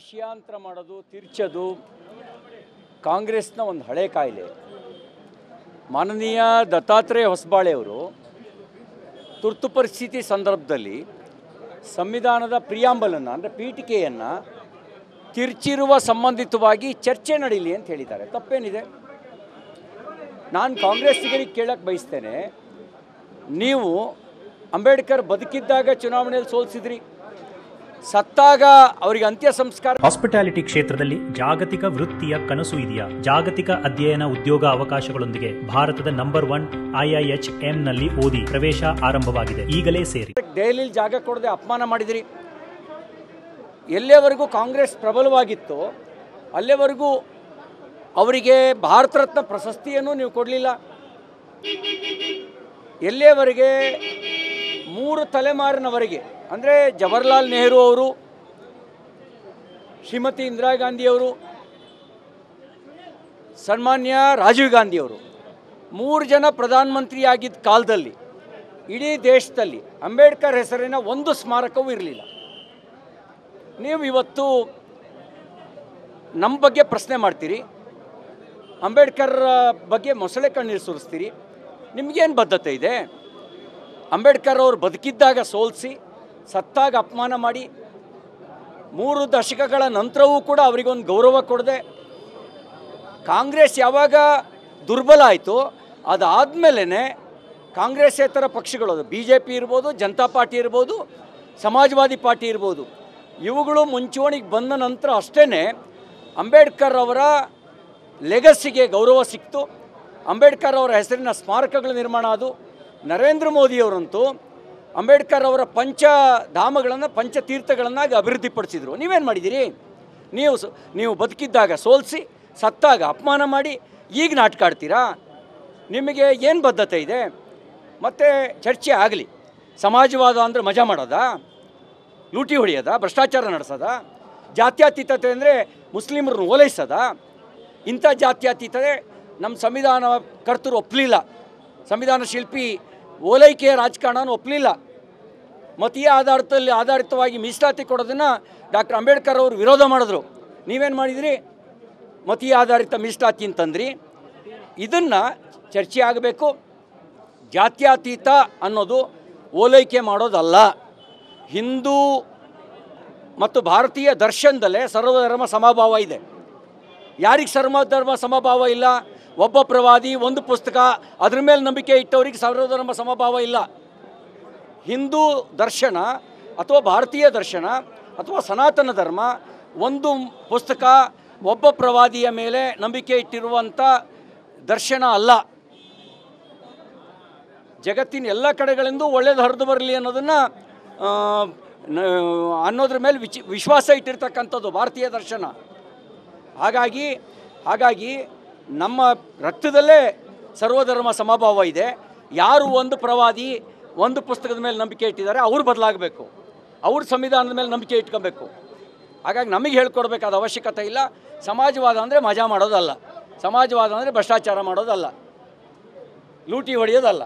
ವಿಷಯಾಂತರ ಮಾಡೋದು ತಿರ್ಚೋದು ಕಾಂಗ್ರೆಸ್ನ ಒಂದು ಹಳೆ ಕಾಯಿಲೆ. ಮಾನನೀಯ ದತ್ತಾತ್ರೇಯ ಹೊಸಬಾಳೆ ಅವರು ತುರ್ತು ಪರಿಸ್ಥಿತಿ ಸಂದರ್ಭದಲ್ಲಿ ಸಂವಿಧಾನದ ಪ್ರಿಯಾಂಬಲನ್ನು ಅಂದರೆ ಪೀಠಿಕೆಯನ್ನು ತಿರ್ಚಿರುವ ಸಂಬಂಧಿತವಾಗಿ ಚರ್ಚೆ ನಡೀಲಿ ಅಂತ ಹೇಳಿದ್ದಾರೆ. ತಪ್ಪೇನಿದೆ? ನಾನು ಕಾಂಗ್ರೆಸ್ಸಿಗರಿಗೆ ಕೇಳಕ್ಕೆ ಬಯಸ್ತೇನೆ, ನೀವು ಅಂಬೇಡ್ಕರ್ ಬದುಕಿದ್ದಾಗ ಚುನಾವಣೆಯಲ್ಲಿ ಸೋಲಿಸಿದ್ರಿ, ಸತ್ತಾಗ ಅವರಿಗೆ ಅಂತ್ಯ ಸಂಸ್ಕಾರ. ಹಾಸ್ಪಿಟಾಲಿಟಿ ಕ್ಷೇತ್ರದಲ್ಲಿ ಜಾಗತಿಕ ವೃತ್ತಿಯ ಕನಸು ಇದೆಯಾ? ಜಾಗತಿಕ ಅಧ್ಯಯನ ಉದ್ಯೋಗ ಅವಕಾಶಗಳೊಂದಿಗೆ ಭಾರತದ ನಂಬರ್ 1 IIHM ನಲ್ಲಿ ಓದಿ. ಪ್ರವೇಶ ಆರಂಭವಾಗಿದೆ, ಈಗಲೇ ಸೇರಿ. ದೆಹಲಿಯಲ್ಲಿ ಜಾಗ ಕೊಡದೆ ಅಪಮಾನ ಮಾಡಿದಿರಿ. ಎಲ್ಲಿಯವರೆಗೂ ಕಾಂಗ್ರೆಸ್ ಪ್ರಬಲವಾಗಿತ್ತು ಅಲ್ಲಿವರೆಗೂ ಅವರಿಗೆ ಭಾರತ ರತ್ನ ಪ್ರಶಸ್ತಿಯನ್ನು ನೀವು ಕೊಡಲಿಲ್ಲ. ಎಲ್ಲಿಯವರೆಗೆ 3 ತಲೆಮಾರಿನವರೆಗೆ ಅಂದರೆ ಜವಾಹರ್ಲಾಲ್ ನೆಹರು ಅವರು, ಶ್ರೀಮತಿ ಇಂದಿರಾ ಗಾಂಧಿಯವರು, ಸನ್ಮಾನ್ಯ ರಾಜೀವ್ ಗಾಂಧಿಯವರು 3 ಜನ ಪ್ರಧಾನಮಂತ್ರಿಯಾಗಿದ್ದ ಕಾಲದಲ್ಲಿ ಇಡೀ ದೇಶದಲ್ಲಿ ಅಂಬೇಡ್ಕರ್ ಹೆಸರಿನ ಒಂದು ಸ್ಮಾರಕವೂ ಇರಲಿಲ್ಲ. ನೀವು ಇವತ್ತು ನಮ್ಮ ಬಗ್ಗೆ ಪ್ರಶ್ನೆ ಮಾಡ್ತೀರಿ, ಅಂಬೇಡ್ಕರ್ ಬಗ್ಗೆ ಮೊಸಳೆ ಕಣ್ಣೀರು ಸುರಿಸ್ತೀರಿ. ನಿಮಗೇನು ಬದ್ಧತೆ ಇದೆ? ಅಂಬೇಡ್ಕರ್ ಅವರು ಬದುಕಿದ್ದಾಗ ಸೋಲಿಸಿ ಸತ್ತಾಗ ಅಪಮಾನ ಮಾಡಿ 3 ದಶಕಗಳ ನಂತರವೂ ಕೂಡ ಅವರಿಗೊಂದು ಗೌರವ ಕೊಡದೆ ಕಾಂಗ್ರೆಸ್ ಯಾವಾಗ ದುರ್ಬಲ ಆಯಿತು ಅದಾದಮೇಲೆ ಕಾಂಗ್ರೆಸ್ಸೇತರ ಪಕ್ಷಗಳು, BJP ಇರ್ಬೋದು, ಜನತಾ ಪಾರ್ಟಿ ಇರ್ಬೋದು, ಸಮಾಜವಾದಿ ಪಾರ್ಟಿ ಇರ್ಬೋದು, ಇವುಗಳು ಮುಂಚೂಣಿಗೆ ಬಂದ ನಂತರ ಅಷ್ಟೇ ಅಂಬೇಡ್ಕರ್ ಅವರ ಲೆಗಸಿಗೆ ಗೌರವ ಸಿಕ್ತು. ಅಂಬೇಡ್ಕರ್ ಅವರ ಹೆಸರಿನ ಸ್ಮಾರಕಗಳ ನಿರ್ಮಾಣ ಅದು. ನರೇಂದ್ರ ಮೋದಿಯವರಂತೂ ಅಂಬೇಡ್ಕರ್ ಅವರ ಪಂಚಧಾಮಗಳನ್ನು ಪಂಚತೀರ್ಥಗಳನ್ನಾಗಿ ಅಭಿವೃದ್ಧಿಪಡಿಸಿದರು. ನೀವೇನು ಮಾಡಿದ್ದೀರಿ? ನೀವು ಬದುಕಿದ್ದಾಗ ಸೋಲಿಸಿ ಸತ್ತಾಗ ಅಪಮಾನ ಮಾಡಿ ಈಗ ನಾಟಕ ಆಡ್ತೀರಾ? ನಿಮಗೆ ಏನು ಬದ್ಧತೆ ಇದೆ? ಮತ್ತು ಚರ್ಚೆ ಆಗಲಿ. ಸಮಾಜವಾದ ಅಂದರೆ ಮಜಾ ಮಾಡೋದಾ? ಲೂಟಿ ಹೊಡೆಯೋದಾ? ಭ್ರಷ್ಟಾಚಾರ ನಡೆಸೋದಾ? ಜಾತ್ಯತೀತತೆ ಅಂದರೆ ಮುಸ್ಲಿಮರನ್ನು ಓಲೈಸೋದಾ? ಇಂಥ ಜಾತ್ಯತೀತತೆ ನಮ್ಮ ಸಂವಿಧಾನ ಕರ್ತರು ಒಪ್ಪಲಿಲ್ಲ. ಸಂವಿಧಾನ ಶಿಲ್ಪಿ ಓಲೈಕೆಯ ರಾಜಕಾರಣ ಒಪ್ಪಲಿಲ್ಲ. ಮತೀಯ ಆಧಾರಿತವಾಗಿ ಮೀಸಲಾತಿ ಕೊಡೋದನ್ನು ಡಾಕ್ಟರ್ ಅಂಬೇಡ್ಕರ್ ಅವರು ವಿರೋಧ ಮಾಡಿದ್ರು. ನೀವೇನು ಮಾಡಿದಿರಿ? ಮತೀಯ ಆಧಾರಿತ ಮೀಸಲಾತಿ ಅಂತಂದ್ರಿ. ಇದನ್ನು ಚರ್ಚೆ ಆಗಬೇಕು. ಜಾತ್ಯತೀತ ಅನ್ನೋದು ಓಲೈಕೆ ಮಾಡೋದಲ್ಲ. ಹಿಂದೂ ಮತ್ತು ಭಾರತೀಯ ದರ್ಶನದಲ್ಲೇ ಸರ್ವಧರ್ಮ ಸಮಭಾವ ಇದೆ. ಯಾರಿಗೆ ಸರ್ವಧರ್ಮ ಸಮಭಾವ ಇಲ್ಲ? ಒಬ್ಬ ಪ್ರವಾದಿ, ಒಂದು ಪುಸ್ತಕ, ಅದ್ರ ಮೇಲೆ ನಂಬಿಕೆ ಇಟ್ಟವರಿಗೆ ಸರ್ವಧರ್ಮ ಸಮಭಾವ ಇಲ್ಲ. ಹಿಂದೂ ದರ್ಶನ ಅಥವಾ ಭಾರತೀಯ ದರ್ಶನ ಅಥವಾ ಸನಾತನ ಧರ್ಮ ಒಂದು ಪುಸ್ತಕ, ಒಬ್ಬ ಪ್ರವಾದಿಯ ಮೇಲೆ ನಂಬಿಕೆ ಇಟ್ಟಿರುವಂಥ ದರ್ಶನ ಅಲ್ಲ. ಜಗತ್ತಿನ ಎಲ್ಲ ಕಡೆಗಳಿಂದ ಒಳ್ಳೆಯದು ಹರಿದು ಬರಲಿ ಅನ್ನೋದ್ರ ಮೇಲೆ ವಿಶ್ವಾಸ ಇಟ್ಟಿರ್ತಕ್ಕಂಥದ್ದು ಭಾರತೀಯ ದರ್ಶನ. ಹಾಗಾಗಿ ನಮ್ಮ ರಕ್ತದಲ್ಲೇ ಸರ್ವಧರ್ಮ ಸಮಭಾವ ಇದೆ. ಯಾರು ಒಂದು ಪ್ರವಾದಿ, ಒಂದು ಪುಸ್ತಕದ ಮೇಲೆ ನಂಬಿಕೆ ಇಟ್ಟಿದ್ದಾರೆ ಅವರು ಬದಲಾಗಬೇಕು. ಅವ್ರ ಸಂವಿಧಾನದ ಮೇಲೆ ನಂಬಿಕೆ ಇಟ್ಕೊಬೇಕು. ಹಾಗಾಗಿ ನಮಗೆ ಹೇಳ್ಕೊಡ್ಬೇಕಾದ ಅವಶ್ಯಕತೆ ಇಲ್ಲ. ಸಮಾಜವಾದ ಅಂದರೆ ಮಜಾ ಮಾಡೋದಲ್ಲ. ಸಮಾಜವಾದ ಅಂದರೆ ಭ್ರಷ್ಟಾಚಾರ ಮಾಡೋದಲ್ಲ, ಲೂಟಿ ಹೊಡೆಯೋದಲ್ಲ.